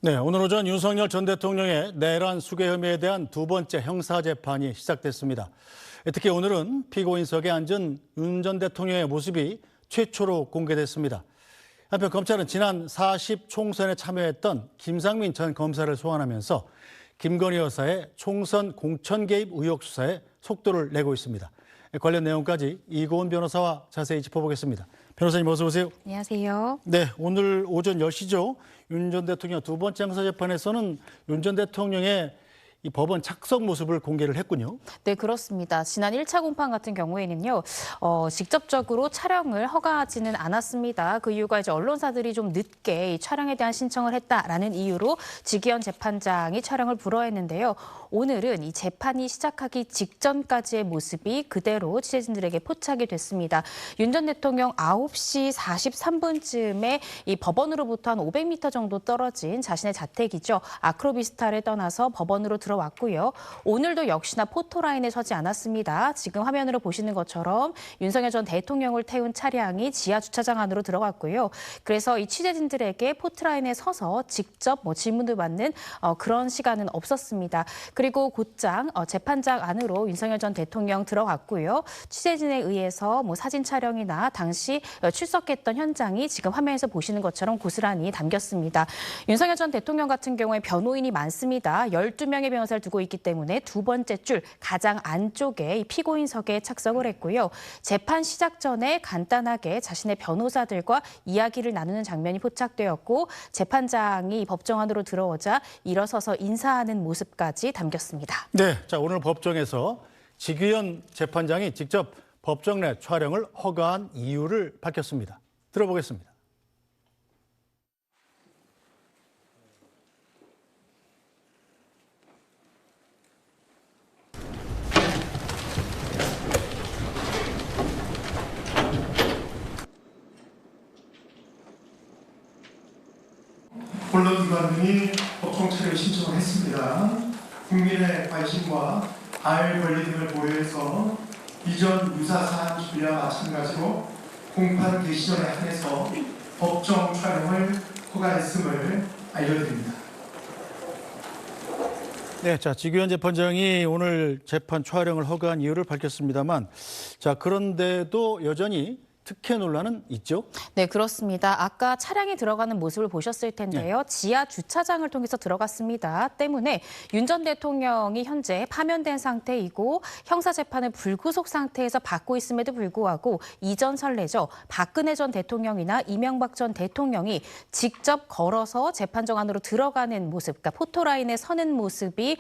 네, 오늘 오전 윤석열 전 대통령의 내란 수괴 혐의에 대한 두 번째 형사재판이 시작됐습니다. 특히 오늘은 피고인석에 앉은 윤 전 대통령의 모습이 최초로 공개됐습니다. 한편 검찰은 지난 40 총선에 참여했던 김상민 전 검사를 소환하면서 김건희 여사의 총선 공천 개입 의혹 수사에 속도를 내고 있습니다. 관련 내용까지 이고은 변호사와 자세히 짚어보겠습니다. 변호사님 어서 오세요. 안녕하세요. 네, 오늘 오전 10시죠. 윤 전 대통령 두 번째 형사재판에서는 윤 전 대통령의 이 법원 착석 모습을 공개를 했군요. 네, 그렇습니다. 지난 1차 공판 같은 경우에는요, 직접적으로 촬영을 허가하지는 않았습니다. 그 이유가 이제 언론사들이 좀 늦게 이 촬영에 대한 신청을 했다라는 이유로 지기현 재판장이 촬영을 불허했는데요. 오늘은 이 재판이 시작하기 직전까지의 모습이 그대로 취재진들에게 포착이 됐습니다. 윤 전 대통령 9시 43분쯤에 이 법원으로부터 한 500m 정도 떨어진 자신의 자택이죠. 아크로비스타를 떠나서 법원으로 들어왔고요. 오늘도 역시나 포토라인에 서지 않았습니다. 지금 화면으로 보시는 것처럼 윤석열 전 대통령을 태운 차량이 지하 주차장 안으로 들어갔고요. 그래서 이 취재진들에게 포토라인에 서서 직접 질문을 받는 그런 시간은 없었습니다. 그리고 곧장 재판장 안으로 윤석열 전 대통령 들어갔고요. 취재진에 의해서 사진 촬영이나 당시 출석했던 현장이 지금 화면에서 보시는 것처럼 고스란히 담겼습니다. 윤석열 전 대통령 같은 경우에 변호인이 많습니다. 12명의 변호사를 두고 있기 때문에 두 번째 줄 가장 안쪽에 이 피고인석에 착석을 했고요. 재판 시작 전에 간단하게 자신의 변호사들과 이야기를 나누는 장면이 포착되었고 재판장이 법정 안으로 들어오자 일어서서 인사하는 모습까지 담겼습니다. 네, 자 오늘 법정에서 지기현 재판장이 직접 법정 내 촬영을 허가한 이유를 밝혔습니다. 들어보겠습니다. 언론기관 등이 법정 촬영 신청을 했습니다. 국민의 관심과 알 권리 등을 고려해서 이전 유사 사안 준비와 마찬가지로 공판 개시 전에 한해서 법정 촬영을 허가했음을 알려드립니다. 네, 자 지기현 재판장이 오늘 재판 촬영을 허가한 이유를 밝혔습니다만, 자 그런데도 여전히 특혜 논란은 있죠? 네, 그렇습니다. 아까 차량이 들어가는 모습을 보셨을 텐데요. 네. 지하 주차장을 통해서 들어갔습니다. 때문에 윤 전 대통령이 현재 파면된 상태이고 형사재판을 불구속 상태에서 받고 있음에도 불구하고 이전 선례죠. 박근혜 전 대통령이나 이명박 전 대통령이 직접 걸어서 재판정 안으로 들어가는 모습, 그러니까 포토라인에 서는 모습이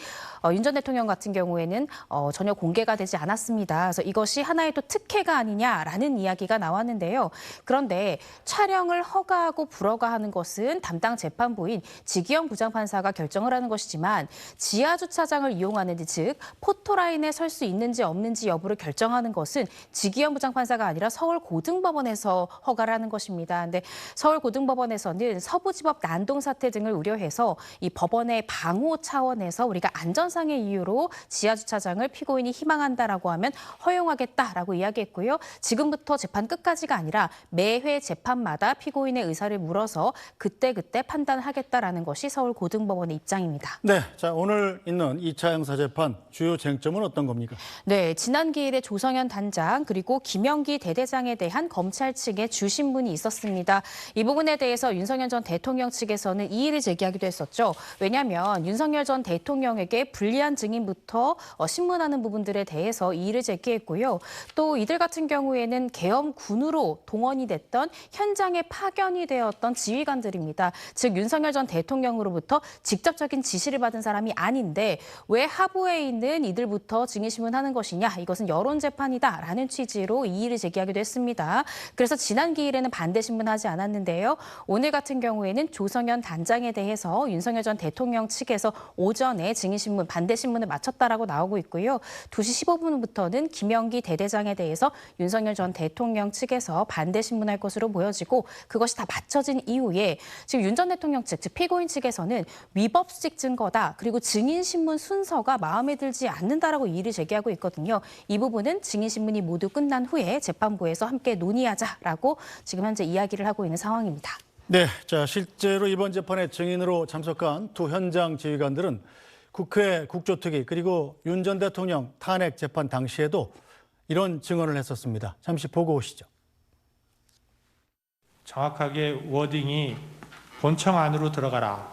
윤 전 대통령 같은 경우에는 전혀 공개가 되지 않았습니다. 그래서 이것이 하나의 또 특혜가 아니냐라는 이야기가 나왔는데요. 그런데 촬영을 허가하고 불허가하는 것은 담당 재판부인 지기현 부장판사가 결정을 하는 것이지만 지하 주차장을 이용하는지, 즉 포토라인에 설 수 있는지 없는지 여부를 결정하는 것은 지기현 부장판사가 아니라 서울고등법원에서 허가를 하는 것입니다. 그런데 서울고등법원에서는 서부지법 난동 사태 등을 우려해서 이 법원의 방호 차원에서 우리가 안전상의 이유로 지하 주차장을 피고인이 희망한다라고 하면 허용하겠다라고 이야기했고요. 지금부터 재판 끝까지가 아니라 매회 재판마다 피고인의 의사를 물어서 그때그때 판단하겠다라는 것이 서울고등법원의 입장입니다. 네, 자 오늘 있는 2차 형사재판 주요 쟁점은 어떤 겁니까? 네, 지난 기일에 조성현 단장 그리고 김영기 대대장에 대한 검찰 측의 주신문이 있었습니다. 이 부분에 대해서 윤석열 전 대통령 측에서는 이의를 제기하기도 했었죠. 왜냐하면 윤석열 전 대통령에게 불리한 증인부터 신문하는 부분들에 대해서 이의를 제기했고요. 또 이들 같은 경우에는 계엄군으로 동원이 됐던 현장에 파견이 되었던 지휘관들입니다. 즉 윤석열 전 대통령으로부터 직접적인 지시를 받은 사람이 아닌데 왜 하부에 있는 이들부터 증인신문하는 것이냐, 이것은 여론재판이다라는 취지로 이의를 제기하기도 했습니다. 그래서 지난 기일에는 반대신문하지 않았는데요. 오늘 같은 경우에는 조성현 단장에 대해서 윤석열 전 대통령 측에서 오전에 증인신문, 반대신문을 마쳤다라고 나오고 있고요. 2시 15분부터는 김영기 대대장에 대해서 윤석열 전 대통령 측에서 반대신문할 것으로 보여지고 그것이 다 맞춰진 이후에 지금 윤 전 대통령 측, 즉 피고인 측에서는 위법수직 증거다. 그리고 증인신문 순서가 마음에 들지 않는다라고 이의를 제기하고 있거든요. 이 부분은 증인신문이 모두 끝난 후에 재판부에서 함께 논의하자라고 지금 현재 이야기를 하고 있는 상황입니다. 네, 자 실제로 이번 재판에 증인으로 참석한 두 현장 지휘관들은 국회 국조특위 그리고 윤 전 대통령 탄핵 재판 당시에도 이런 증언을 했었습니다. 잠시 보고 오시죠. 정확하게 워딩이 본청 안으로 들어가라,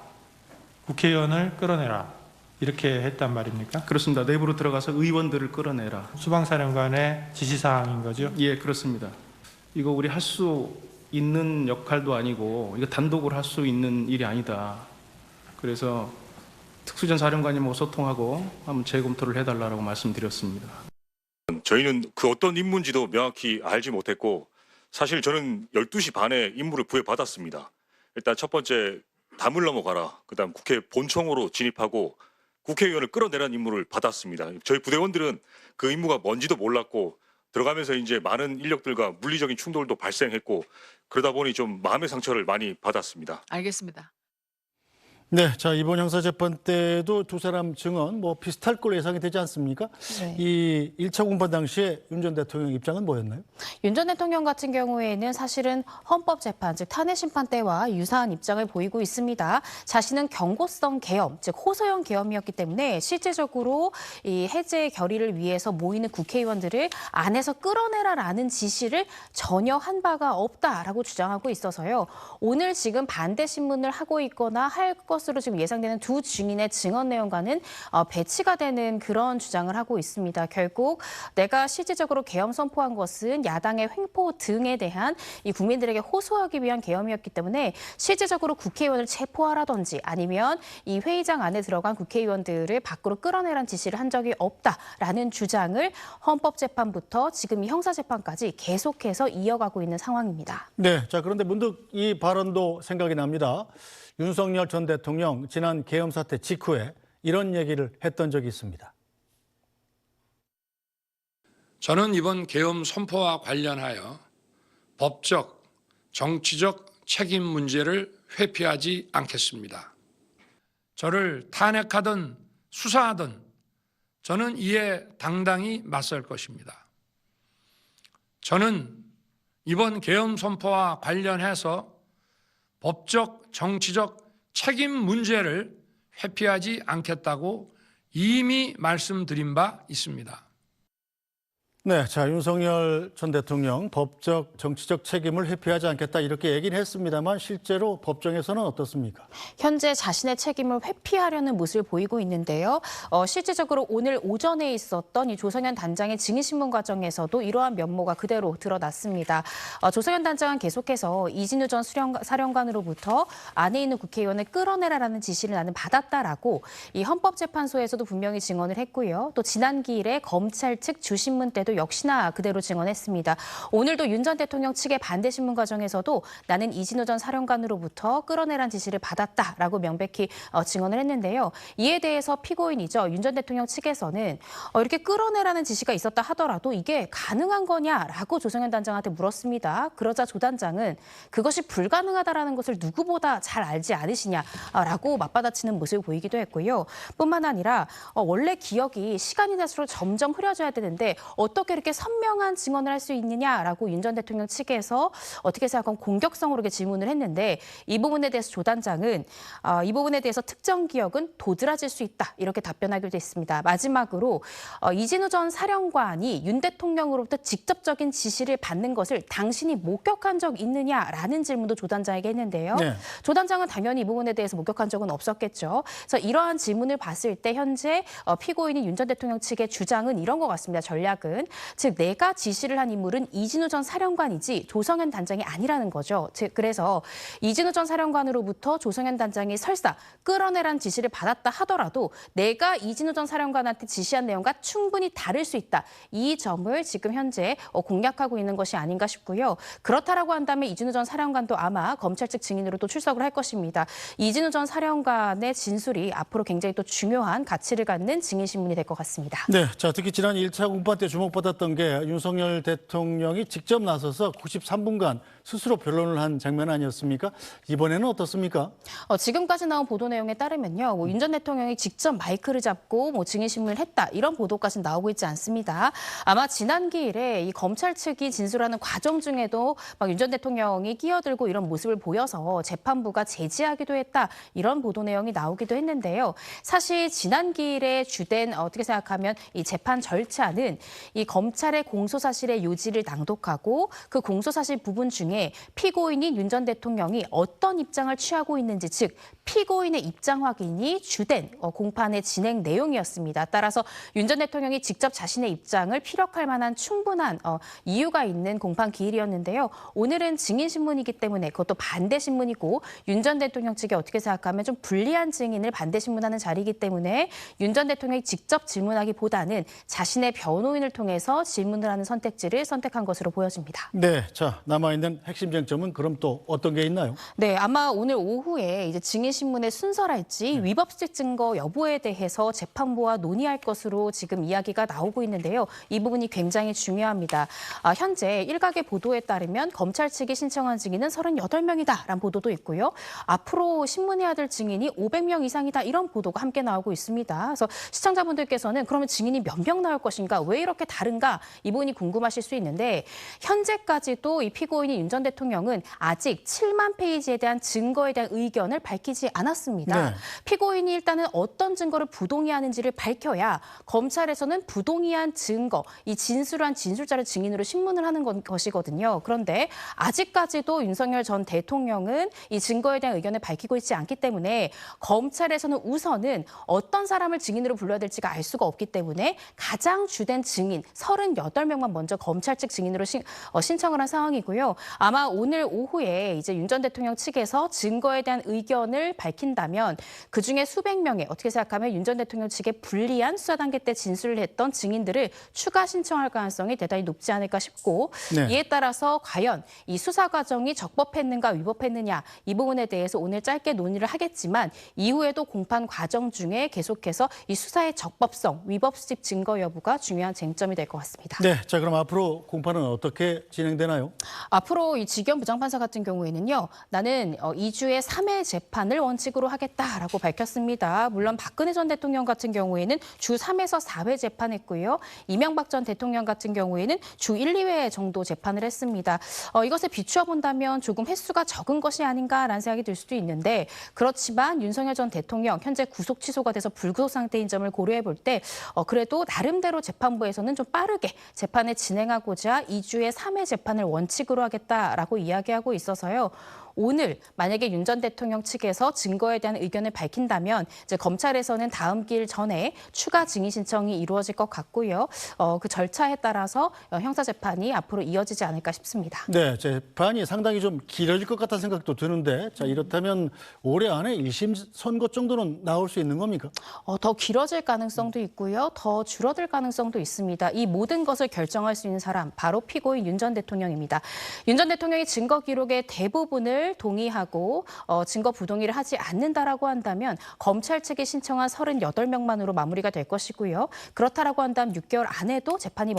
국회의원을 끌어내라 이렇게 했단 말입니까? 그렇습니다. 내부로 들어가서 의원들을 끌어내라. 수방사령관의 지시사항인 거죠? 예, 그렇습니다. 이거 우리 할 수 있는 역할도 아니고 이거 단독으로 할 수 있는 일이 아니다. 그래서 특수전 사령관님하고 소통하고 한번 재검토를 해달라고 말씀드렸습니다. 저희는 그 어떤 임무인지도 명확히 알지 못했고 사실 저는 12시 반에 임무를 부여받았습니다. 일단 첫 번째 담을 넘어가라. 그다음 국회 본청으로 진입하고 국회의원을 끌어내라는 임무를 받았습니다. 저희 부대원들은 그 임무가 뭔지도 몰랐고 들어가면서 이제 많은 인력들과 물리적인 충돌도 발생했고 그러다 보니 좀 마음의 상처를 많이 받았습니다. 알겠습니다. 네, 자 이번 형사재판 때도 두 사람 증언 뭐 비슷할 걸로 예상이 되지 않습니까? 네. 이 1차 공판 당시에 윤 전 대통령 입장은 뭐였나요? 윤 전 대통령 같은 경우에는 사실은 헌법재판, 즉 탄핵심판 때와 유사한 입장을 보이고 있습니다. 자신은 경고성 계엄, 즉 호소형 계엄이었기 때문에 실제적으로 이 해제 결의를 위해서 모이는 국회의원들을 안에서 끌어내라라는 지시를 전혀 한 바가 없다라고 주장하고 있어서요. 오늘 지금 반대 신문을 하고 있거나 할 것으로 지금 예상되는 두 증인의 증언 내용과는 배치가 되는 그런 주장을 하고 있습니다. 결국 내가 실질적으로 계엄 선포한 것은 야당의 횡포 등에 대한 이 국민들에게 호소하기 위한 계엄이었기 때문에 실질적으로 국회의원을 체포하라든지 아니면 이 회의장 안에 들어간 국회의원들을 밖으로 끌어내라는 지시를 한 적이 없다라는 주장을 헌법재판부터 지금 이 형사재판까지 계속해서 이어가고 있는 상황입니다. 네, 자 그런데 문득 이 발언도 생각이 납니다. 윤석열 전 대통령 지난 계엄 사태 직후에 이런 얘기를 했던 적이 있습니다. 저는 이번 계엄 선포와 관련하여 법적, 정치적 책임 문제를 회피하지 않겠습니다. 저를 탄핵하든 수사하든 저는 이에 당당히 맞설 것입니다. 저는 이번 계엄 선포와 관련해서 법적, 정치적 책임 문제를 회피하지 않겠다고 이미 말씀드린 바 있습니다. 네, 자 윤석열 전 대통령 법적, 정치적 책임을 회피하지 않겠다 이렇게 얘기는 했습니다만 실제로 법정에서는 어떻습니까? 현재 자신의 책임을 회피하려는 모습을 보이고 있는데요. 실질적으로 오늘 오전에 있었던 이 조성현 단장의 증인신문 과정에서도 이러한 면모가 그대로 드러났습니다. 조성현 단장은 계속해서 이진우 전 사령관으로부터 안에 있는 국회의원을 끌어내라라는 지시를 나는 받았다라고 이 헌법재판소에서도 분명히 증언을 했고요. 또 지난 기일에 검찰 측 주신문 때도 역시나 그대로 증언했습니다. 오늘도 윤 전 대통령 측의 반대 신문 과정에서도 나는 이진우 전 사령관으로부터 끌어내란 지시를 받았다라고 명백히 증언을 했는데요. 이에 대해서 피고인이죠. 윤 전 대통령 측에서는 이렇게 끌어내라는 지시가 있었다 하더라도 이게 가능한 거냐라고 조성현 단장한테 물었습니다. 그러자 조 단장은 그것이 불가능하다라는 것을 누구보다 잘 알지 않으시냐라고 맞받아치는 모습을 보이기도 했고요. 뿐만 아니라 원래 기억이 시간이 갈수록 점점 흐려져야 되는데 어떻게 이렇게 선명한 증언을 할 수 있느냐라고 윤 전 대통령 측에서 어떻게 생각하면 공격성으로 이렇게 질문을 했는데 이 부분에 대해서 조 단장은 이 부분에 대해서 특정 기억은 도드라질 수 있다 이렇게 답변하기도 했습니다. 마지막으로 이진우 전 사령관이 윤 대통령으로부터 직접적인 지시를 받는 것을 당신이 목격한 적 있느냐라는 질문도 조 단장에게 했는데요. 네. 조 단장은 당연히 이 부분에 대해서 목격한 적은 없었겠죠. 그래서 이러한 질문을 봤을 때 현재 피고인인 윤 전 대통령 측의 주장은 이런 것 같습니다. 전략은. 즉 내가 지시를 한 인물은 이진우 전 사령관이지 조성현 단장이 아니라는 거죠. 즉 그래서 이진우 전 사령관으로부터 조성현 단장이 설사 끌어내라는 지시를 받았다 하더라도 내가 이진우 전 사령관한테 지시한 내용과 충분히 다를 수 있다. 이 점을 지금 현재 공략하고 있는 것이 아닌가 싶고요. 그렇다라고 한다면 이진우 전 사령관도 아마 검찰 측 증인으로 또 출석을 할 것입니다. 이진우 전 사령관의 진술이 앞으로 굉장히 또 중요한 가치를 갖는 증인신문이 될 것 같습니다. 네, 자 특히 지난 1차 공판 때 주목받았던 게 윤석열 대통령이 직접 나서서 93분간 스스로 변론을 한 장면 아니었습니까? 이번에는 어떻습니까? 지금까지 나온 보도 내용에 따르면요, 윤 전 대통령이 직접 마이크를 잡고 증인신문을 했다 이런 보도까지 나오고 있지 않습니다. 아마 지난 기일에 이 검찰 측이 진술하는 과정 중에도 윤 전 대통령이 끼어들고 이런 모습을 보여서 재판부가 제지하기도 했다 이런 보도 내용이 나오기도 했는데요. 사실 지난 기일에 주된 어떻게 생각하면 이 재판 절차는 이 검찰의 공소사실의 요지를 낭독하고 그 공소사실 부분 중에 피고인인 윤 전 대통령이 어떤 입장을 취하고 있는지, 즉 피고인의 입장 확인이 주된 공판의 진행 내용이었습니다. 따라서 윤 전 대통령이 직접 자신의 입장을 피력할 만한 충분한 이유가 있는 공판 기일이었는데요. 오늘은 증인신문이기 때문에 그것도 반대신문이고 윤 전 대통령 측이 어떻게 생각하면 좀 불리한 증인을 반대신문하는 자리이기 때문에 윤 전 대통령이 직접 질문하기보다는 자신의 변호인을 통해서 질문을 하는 선택지를 선택한 것으로 보여집니다. 네, 자 남아있는 핵심 쟁점은 그럼 또 어떤 게 있나요? 네, 아마 오늘 오후에 이제 증인신문의 순서랄지 위법적 증거 여부에 대해서 재판부와 논의할 것으로 지금 이야기가 나오고 있는데요. 이 부분이 굉장히 중요합니다. 현재 일각의 보도에 따르면 검찰 측이 신청한 증인은 38명이다라는 보도도 있고요. 앞으로 신문해야 될 증인이 500명 이상이다 이런 보도가 함께 나오고 있습니다. 그래서 시청자분들께서는 그러면 증인이 몇 명 나올 것인가, 왜 이렇게 다른가 이 부분이 궁금하실 수 있는데 현재까지도 이 피고인인 윤 전 대통령은 아직 7만 페이지에 대한 증거에 대한 의견을 밝히지 않았습니다. 네. 피고인이 일단은 어떤 증거를 부동의하는지를 밝혀야 검찰에서는 부동의한 증거, 이 진술한 진술자를 증인으로 신문을 하는 것이거든요. 그런데 아직까지도 윤석열 전 대통령은 이 증거에 대한 의견을 밝히고 있지 않기 때문에 검찰에서는 우선은 어떤 사람을 증인으로 불러야 될지가 알 수가 없기 때문에 가장 주된 증인 38명만 먼저 검찰 측 증인으로 신청을 한 상황이고요. 아마 오늘 오후에 이제 윤 전 대통령 측에서 증거에 대한 의견을 밝힌다면 그중에 수백 명의 어떻게 생각하면 윤 전 대통령 측에 불리한 수사 단계 때 진술을 했던 증인들을 추가 신청할 가능성이 대단히 높지 않을까 싶고 네. 이에 따라서 과연 이 수사 과정이 적법했는가 위법했느냐 이 부분에 대해서 오늘 짧게 논의를 하겠지만 이후에도 공판 과정 중에 계속해서 이 수사의 적법성, 위법식 증거 여부가 중요한 쟁점이 될 것 같습니다. 네, 자 그럼 앞으로 공판은 어떻게 진행되나요? 앞으로 이 지기현 부장판사 같은 경우에는요, 나는 2주에 3회 재판을 원칙으로 하겠다라고 밝혔습니다. 물론 박근혜 전 대통령 같은 경우에는 주 3에서 4회 재판했고요. 이명박 전 대통령 같은 경우에는 주 1, 2회 정도 재판을 했습니다. 이것에 비추어 본다면 조금 횟수가 적은 것이 아닌가라는 생각이 들 수도 있는데 그렇지만 윤석열 전 대통령 현재 구속 취소가 돼서 불구속 상태인 점을 고려해 볼 때 그래도 나름대로 재판부에서는 좀 빠르게 재판을 진행하고자 2주에 3회 재판을 원칙으로 하겠다라고 이야기하고 있어서요. 오늘 만약에 윤 전 대통령 측에서 증거에 대한 의견을 밝힌다면 이제 검찰에서는 다음 기일 전에 추가 증인 신청이 이루어질 것 같고요. 그 절차에 따라서 형사 재판이 앞으로 이어지지 않을까 싶습니다. 네, 재판이 상당히 좀 길어질 것 같다는 생각도 드는데 자 이렇다면 올해 안에 1심 선고 정도는 나올 수 있는 겁니까? 더 길어질 가능성도 있고요. 더 줄어들 가능성도 있습니다. 이 모든 것을 결정할 수 있는 사람 바로 피고인 윤 전 대통령입니다. 윤 전 대통령이 증거 기록의 대부분을 동의하고 증거 부동의를 하지 않는다라고 한다면 검찰 측이 신청한 38명만으로 마무리가 될 것이고요. 그렇다라고 한다면 6개월 안에도 재판이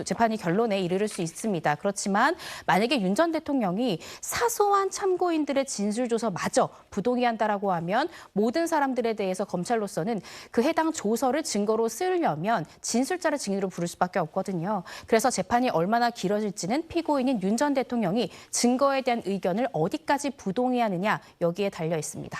재판이 결론에 이르를 수 있습니다. 그렇지만 만약에 윤 전 대통령이 사소한 참고인들의 진술조서마저 부동의한다라고 하면 모든 사람들에 대해서 검찰로서는 그 해당 조서를 증거로 쓰려면 진술자를 증인으로 부를 수밖에 없거든요. 그래서 재판이 얼마나 길어질지는 피고인인 윤 전 대통령이 증거에 대한 의견을 어디까지 부동의하느냐 여기에 달려 있습니다.